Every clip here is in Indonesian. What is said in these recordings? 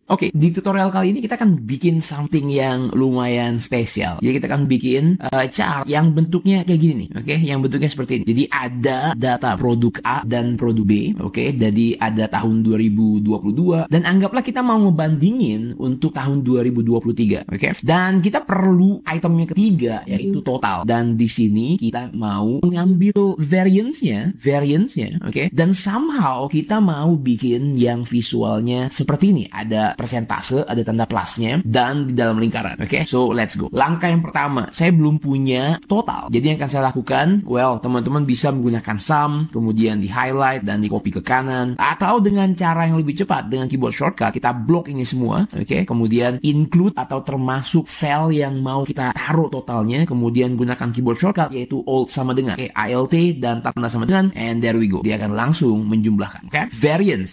Oke, di tutorial kali ini kita akan bikin something yang lumayan spesial. Jadi kita akan bikin chart yang bentuknya kayak gini nih, oke? Yang bentuknya seperti ini. Jadi ada data produk A dan produk B, oke? Jadi ada tahun 2022 dan anggaplah kita mau ngebandingin untuk tahun 2023, oke? Dan kita perlu itemnya ketiga yaitu total. Dan di sini kita mau mengambil variance-nya, oke? Dan somehow kita mau bikin yang visualnya seperti ini. Ada persentase, ada tanda plusnya, dan di dalam lingkaran. Oke, so let's go. Langkah yang pertama, saya belum punya total. Jadi yang akan saya lakukan, well, teman-teman bisa menggunakan sum, kemudian di highlight dan di copy ke kanan, atau dengan cara yang lebih cepat dengan keyboard shortcut, kita blok ini semua. Oke, kemudian include atau termasuk cell yang mau kita taruh totalnya, kemudian gunakan keyboard shortcut yaitu alt sama dengan alt dan tanda sama dengan, and there we go. Dia akan langsung menjumlahkan. Oke,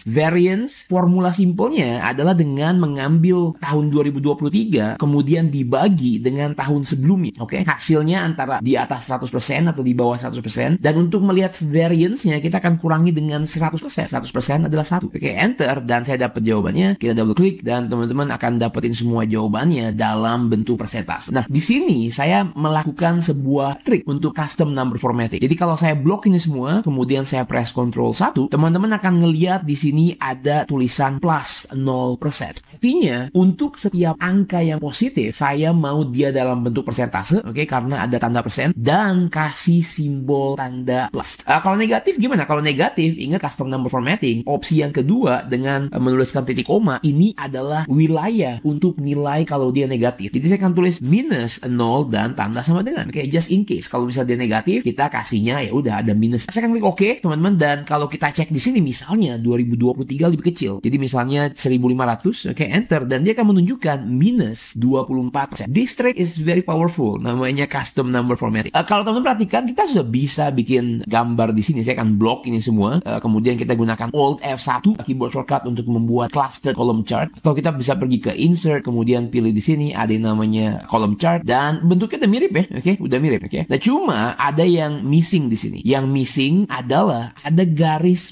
variance formula simpelnya adalah dengan mengambil tahun 2023 kemudian dibagi dengan tahun sebelumnya. Oke, hasilnya antara di atas 100% atau di bawah 100%, dan untuk melihat variance-nya kita akan kurangi dengan 100%. 100% adalah 1. Oke, enter, dan saya dapat jawabannya. Kita double klik dan teman-teman akan dapetin semua jawabannya dalam bentuk persentase. Nah, di sini saya melakukan sebuah trik untuk custom number formatting. Jadi kalau saya blok ini semua, kemudian saya press Ctrl 1, teman-teman akan ngelihat di sini ada tulisan plus 0%. Artinya, untuk setiap angka yang positif, saya mau dia dalam bentuk persentase, oke, karena ada tanda persen, dan kasih simbol tanda plus. Kalau negatif gimana? Kalau negatif, ingat custom number formatting, opsi yang kedua dengan menuliskan titik koma, ini adalah wilayah untuk nilai kalau dia negatif. Jadi saya akan tulis minus 0 dan tanda sama dengan, oke, just in case. Kalau misalnya dia negatif, kita kasihnya ya udah ada minus. Saya akan klik oke, teman-teman, dan kalau kita cek di sini misalnya 2023 lebih kecil. Jadi misalnya 1500, oke, enter, dan dia akan menunjukkan minus 24%. This trick is very powerful, namanya custom number formatting. Kalau teman-teman perhatikan, kita sudah bisa bikin gambar di sini. Saya akan blok ini semua, kemudian kita gunakan Alt F1 keyboard shortcut untuk membuat cluster column chart, atau kita bisa pergi ke insert, kemudian pilih di sini ada yang namanya column chart, dan bentuknya udah mirip ya, oke, udah mirip, oke. Nah, cuma ada yang missing di sini. Yang missing adalah ada garis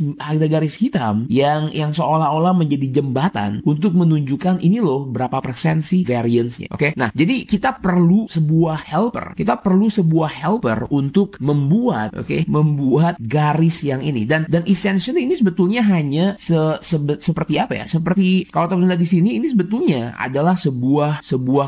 hitam yang seolah-olah menjadi jembatan untuk menunjukkan ini loh berapa persen sih variance-nya. Oke. Nah, jadi kita perlu sebuah helper. Untuk membuat garis yang ini, dan essentially ini sebetulnya hanya seperti apa ya? Seperti kalau teman-teman lihat di sini, ini sebetulnya adalah sebuah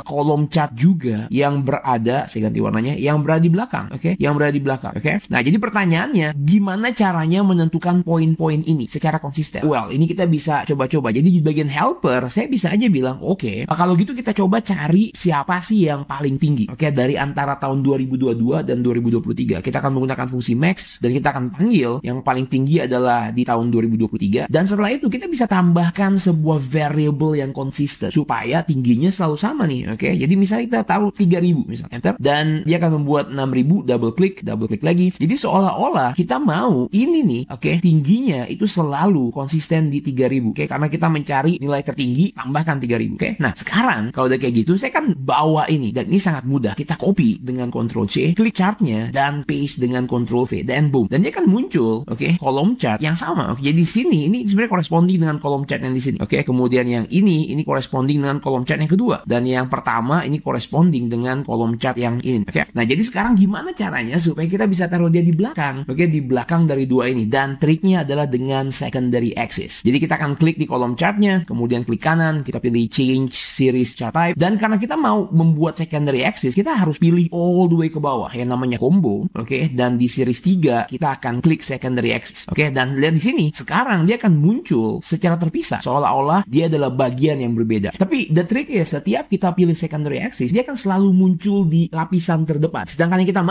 kolom chart juga yang berada, saya ganti warnanya, yang berada di belakang. Oke. Yang berada di belakang. Oke. Nah, jadi pertanyaannya, gimana caranya menentukan poin-poin ini secara konsisten? Well, ini kita bisa coba-coba. Jadi di bagian helper, saya bisa aja bilang, oke, kalau gitu kita coba cari siapa sih yang paling tinggi. Oke, dari antara tahun 2022 dan 2023. Kita akan menggunakan fungsi max, dan kita akan panggil yang paling tinggi adalah di tahun 2023. Dan setelah itu kita bisa tambahkan sebuah variable yang konsisten supaya tingginya selalu sama nih. Oke, jadi misalnya kita taruh 3000 misalnya, enter, dan dia akan membuat 6000, double klik lagi. Jadi seolah-olah kita mau ini nih, oke, tingginya itu selalu konsisten di 3000. Oke, karena kita mencari nilai tertinggi, tambahkan 3000. Oke. Nah, sekarang kalau udah kayak gitu, saya kan bawa ini, dan ini sangat mudah. Kita copy dengan Ctrl C, klik chartnya, dan paste dengan Ctrl V, dan boom. Dan dia akan muncul, oke, kolom chart yang sama. Oke, jadi di sini ini sebenarnya corresponding dengan kolom chart yang di sini. Oke, kemudian yang ini corresponding dengan kolom chart yang kedua, dan yang pertama ini corresponding dengan kolom chart yang ini. Oke. Nah, jadi sekarang gimana caranya supaya kita bisa taruh dia di belakang? Oke, di belakang dari dua ini, dan triknya adalah dengan secondary axis. Jadi kita akan klik di kolom chartnya, kemudian klik kanan, kita pilih change series chart type, dan karena kita mau membuat secondary axis, kita harus pilih all the way ke bawah yang namanya combo. Oke, dan di series 3 kita akan klik secondary axis. Oke, dan lihat di sini sekarang dia akan muncul secara terpisah, seolah-olah dia adalah bagian yang berbeda. Tapi the trick is, setiap kita pilih secondary axis, dia akan selalu muncul di lapisan terdepan, sedangkan yang kita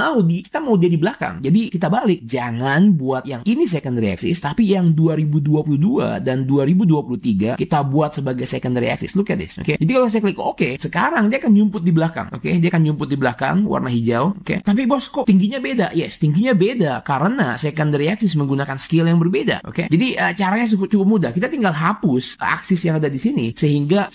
mau dia di belakang. Jadi kita balik, jangan buat yang ini secondary axis, tapi yang 2022 dan 2023 kita buat sebagai secondary axis. Look at this. Oke. Jadi kalau saya klik oke, sekarang dia akan nyumput di belakang. Oke, dia akan nyumput di belakang warna hijau. Oke. Tapi bos, kok tingginya beda? Yes, tingginya beda karena secondary axis menggunakan scale yang berbeda. Oke. Jadi caranya cukup mudah. Kita tinggal hapus aksis yang ada di sini sehingga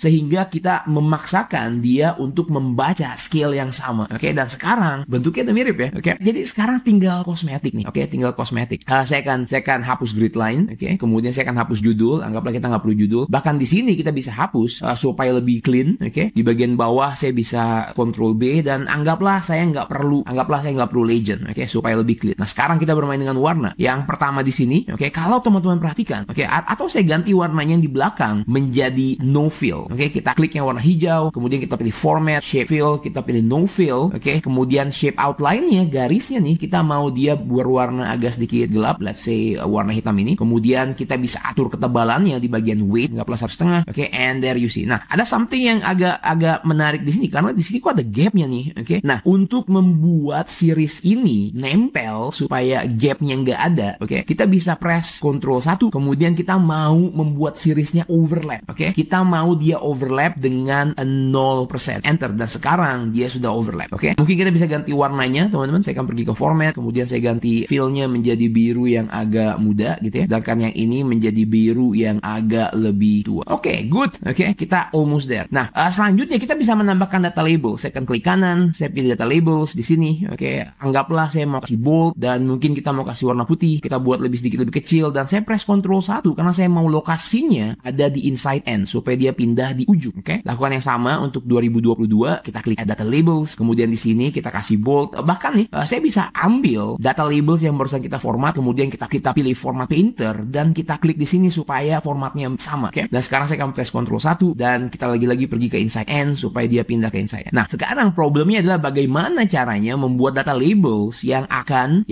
kita memaksakan dia untuk membaca scale yang sama. Oke, dan sekarang bentuknya udah mirip ya. Oke. Jadi sekarang tinggal kosmetik nih. Oke, tinggal kosmetik. Saya akan hapus grid line. Oke. Kemudian saya akan hapus judul. Anggaplah kita nggak perlu judul. Bahkan di sini ini kita bisa hapus supaya lebih clean. Oke, di bagian bawah saya bisa Ctrl B dan anggaplah saya nggak perlu legend. Oke, supaya lebih clean. Nah, sekarang kita bermain dengan warna. Yang pertama di sini, oke, kalau teman-teman perhatikan, oke, atau saya ganti warnanya yang di belakang menjadi no fill. Oke, kita klik yang warna hijau, kemudian kita pilih format, shape fill, kita pilih no fill. Oke, kemudian shape outline-nya, garisnya nih, kita mau dia berwarna agak sedikit gelap, let's say warna hitam ini. Kemudian kita bisa atur ketebalannya di bagian weight, nggak plus 1,5. Oke, and there you see. Nah, ada something yang agak menarik di sini karena di sini kok ada gapnya nih. Oke, nah untuk membuat series ini nempel supaya gapnya nggak ada, oke, kita bisa press Ctrl 1, kemudian kita mau membuat seriesnya overlap. Oke, kita mau dia overlap dengan 0%. Enter, dan sekarang dia sudah overlap. Oke, mungkin kita bisa ganti warnanya, teman-teman. Saya akan pergi ke format, kemudian saya ganti fill-nya menjadi biru yang agak muda gitu ya, sedangkan yang ini menjadi biru yang agak lebih tua. Oke, good. Oke, kita almost there. Nah, selanjutnya kita bisa menambahkan data label. Saya akan klik kanan, saya pilih data labels di sini. Oke, anggaplah saya mau kasih bold dan mungkin kita mau kasih warna putih. Kita buat sedikit lebih kecil dan saya press Ctrl 1 karena saya mau lokasinya ada di inside end supaya dia pindah di ujung. Oke, lakukan yang sama untuk 2022. Kita klik add data labels, kemudian di sini kita kasih bold. Bahkan nih, saya bisa ambil data labels yang barusan kita format, kemudian kita pilih format painter dan kita klik di sini supaya formatnya sama. Oke, dan sekarang saya akan press Ctrl 1 dan kita lagi-lagi pergi ke inside end supaya dia pindah ke inside end. Nah, sekarang problemnya adalah bagaimana caranya membuat data labels yang akan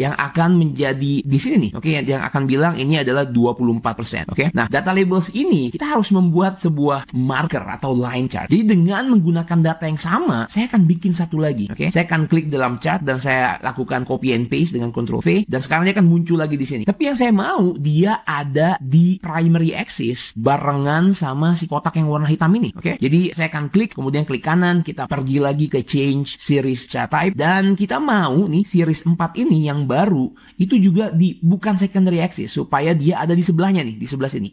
menjadi di sini nih. Oke, yang akan bilang ini adalah 24%. Oke, nah data labels ini kita harus membuat sebuah marker atau line chart. Jadi dengan menggunakan data yang sama, saya akan bikin satu lagi. Oke, saya akan klik dalam chart dan saya lakukan copy and paste dengan Ctrl V dan sekarang dia akan muncul lagi di sini. Tapi yang saya mau dia ada di primary axis barengan sama si kotak yang warna hitam ini. Oke, jadi saya akan klik, kemudian klik kanan, kita pergi lagi ke change series chart type dan kita mau nih series 4 ini yang baru itu juga bukan secondary axis supaya dia ada di sebelahnya nih, di sebelah sini.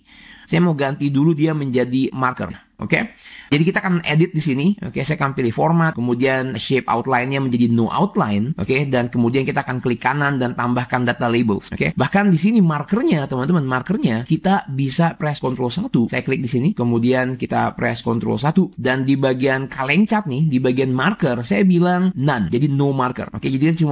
Saya mau ganti dulu dia menjadi marker. Oke, jadi kita akan edit di sini. Oke, saya akan pilih format, kemudian shape outline-nya menjadi no outline. Oke, dan kemudian kita akan klik kanan dan tambahkan data labels. Oke, bahkan di sini markernya, teman-teman, markernya kita bisa press Ctrl 1. Saya klik di sini, kemudian kita press Ctrl 1 dan di bagian kaleng cat nih, di bagian marker saya bilang none, jadi no marker. Oke, jadi kita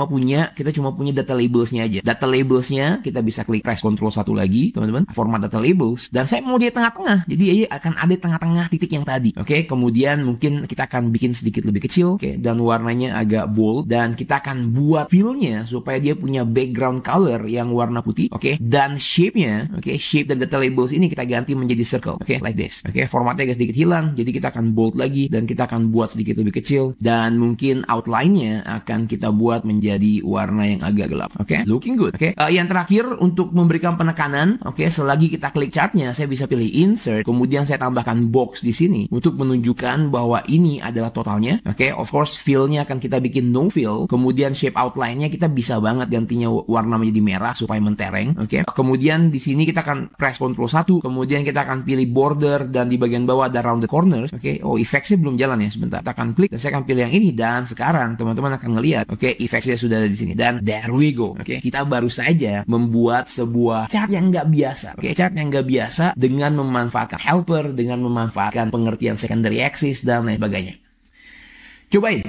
cuma punya data labelsnya aja. Data labelsnya kita bisa klik press Ctrl 1 lagi, teman-teman, format data labels dan saya mau di tengah-tengah. Jadi akan ada tengah-tengah titik yang tadi. Oke, kemudian mungkin kita akan bikin sedikit lebih kecil, oke, dan warnanya agak bold dan kita akan buat fill-nya supaya dia punya background color yang warna putih, oke, dan shape-nya, oke, shape dan data labels ini kita ganti menjadi circle, oke, like this. Oke, formatnya agak sedikit hilang, jadi kita akan bold lagi dan kita akan buat sedikit lebih kecil dan mungkin outline-nya akan kita buat menjadi warna yang agak gelap. Oke, looking good. Oke, yang terakhir untuk memberikan penekanan, oke, selagi kita klik chart-nya, saya bisa pilih insert, kemudian saya tambahkan box di sini untuk menunjukkan bahwa ini adalah totalnya. Oke, of course fill-nya akan kita bikin no fill. Kemudian shape outline-nya kita bisa banget gantinya warna menjadi merah supaya mentereng. Oke. Kemudian di sini kita akan press Ctrl 1, kemudian kita akan pilih border dan di bagian bawah ada rounded corners. Oke. Oh, effects-nya belum jalan ya, sebentar. Kita akan klik dan saya akan pilih yang ini dan sekarang teman-teman akan ngelihat, oke, effects-nya sudah ada di sini dan there we go. Oke, kita baru saja membuat sebuah chart yang nggak biasa. Oke, chart yang nggak biasa dengan memanfaatkan helper, dengan memanfaatkan pengertian secondary axis dan lain sebagainya. Cobain.